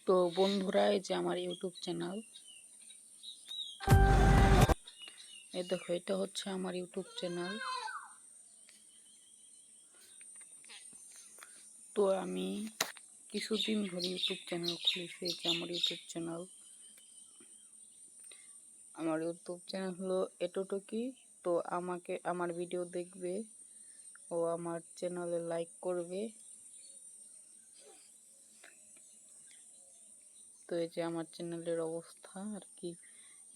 তো বন্ধুরা, এই যে আমার ইউটিউব চ্যানেল, এই দেখো এটা হচ্ছে আমার ইউটিউব চ্যানেল। তো আমি কিছুদিন ধরে ইউটিউব চ্যানেল খুলেছি। এই যে আমার ইউটিউব চ্যানেল, হলো এতটুকুই। তো আমাকে আমার ভিডিও দেখবে ও আমার চ্যানেলে লাইক করবে। তো এই যে আমার চ্যানেলের অবস্থা আর কি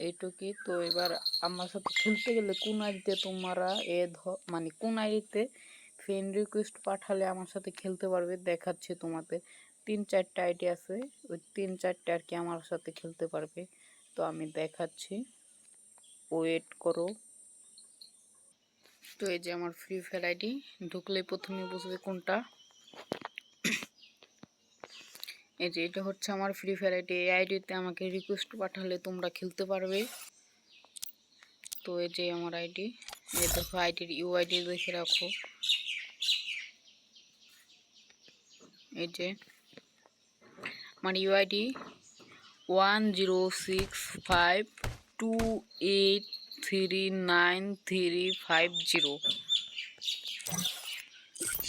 এইটুকুই। তো এবার আমার সাথে খেলতে গেলে কোন আইডিতে তোমরা মানে কোন আইডিতে ফ্রেন্ড রিকোয়েস্ট পাঠালে আমার সাথে খেলতে পারবে দেখাচ্ছে তোমাদের। 3-4টা আইডি আছে, ওই 3-4টা আর কি আমার সাথে খেলতে পারবে। তো আমি দেখাচ্ছি, ওয়েট করো। তো এই যে আমার ফ্রি ফায়ার আইডি, ঢুকলে প্রথমে বুঝবে কোনটা। এই যে এটা হচ্ছে আমার ফ্রি ফায়ার আইডি। এই আইডিতে আমাকে রিকোয়েস্ট পাঠালে তোমরা খেলতে পারবে। তো এই যে আমার আইডি, এই দেখো আইডির ইউআইডি দেখে রাখো। এই যে আমার UID 1065283930।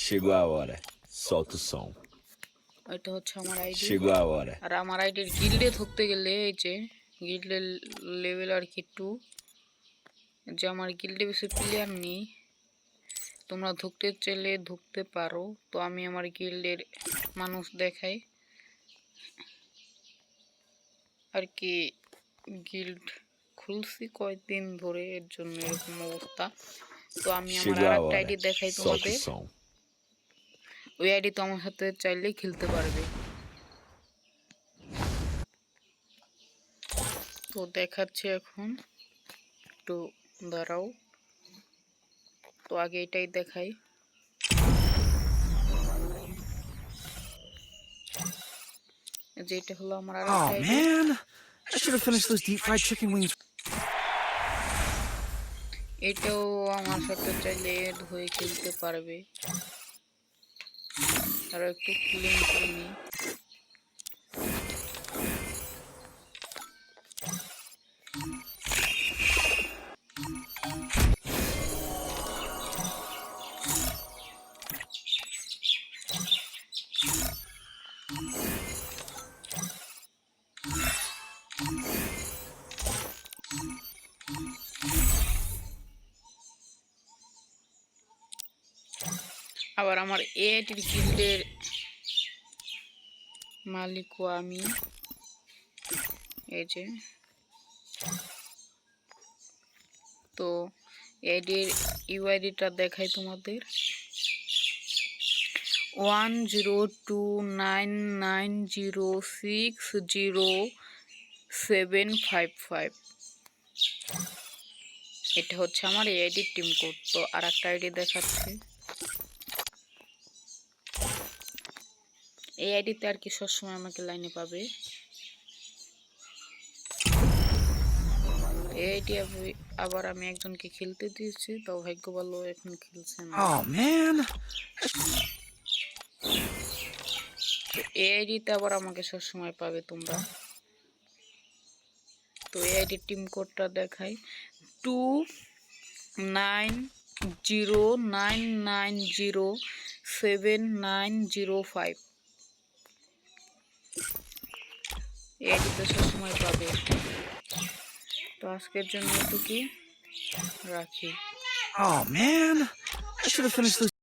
Chegou a hora. Solta o som. এটা হচ্ছে আমার আইডি। Chegou a hora. আর আমার আইডির গিল্ডে থাকতে গেলে এই যে গিল্ডের লেভেল আর কি 2। যে আমার গিল্ডে বেশি প্লেয়ার নেই, তোমরা ঢুকতে চাইলে ঢুকতে পারো। তো আমি আমার গিল্ডের মানুষ দেখাই আর কি। গিল্ড খুলছি কয়েকদিন ধরে, এর জন্য এরকম অবস্থা। তো আমি আমার Chegou a আরেকটা hora. আইডি দেখাই Solta o তোমাদের। som. ওই আইডি তো আমার সাথে চাইলেই খেলতে পারবে। তো দেখাচ্ছি এখন, একটু দাঁড়াও। তো আগে এটাই দেখাই। যে এটা হলো আমার আরেকটা Oh ID. man, I should have finished those deep fried chicken wings. এটাও আমার সাথে চাইলে হয়ে খেলতে পারবে। আর একটু ক্লিন করে নিই। আবার আমার এআইটির গিল্ডের মালিকও আমি। এই যে তো এআইডির ইউআইডিটা দেখাই তোমাদের। 102990600755। এটা হচ্ছে আমার এআইডির টিম কোড। তো আর একটা আইডি দেখাচ্ছি। এই আইডিতে আর কি সবসময় আমাকে লাইনে পাবে। এই আইডি আবার আমি একজনকে খেলতে দিয়েছি, তাও ভাগ্য ভালো এখন খেলছে না। Oh man. এই আইডিতে আবার আমাকে সবসময় পাবে তোমরা। তো এই আইডির টিম কোডটা দেখাই, 2909907905। এই আইডিতে সবসময় পাবে। তো আজকের জন্য এটুকুই রাখি। Oh man, I should have finished those.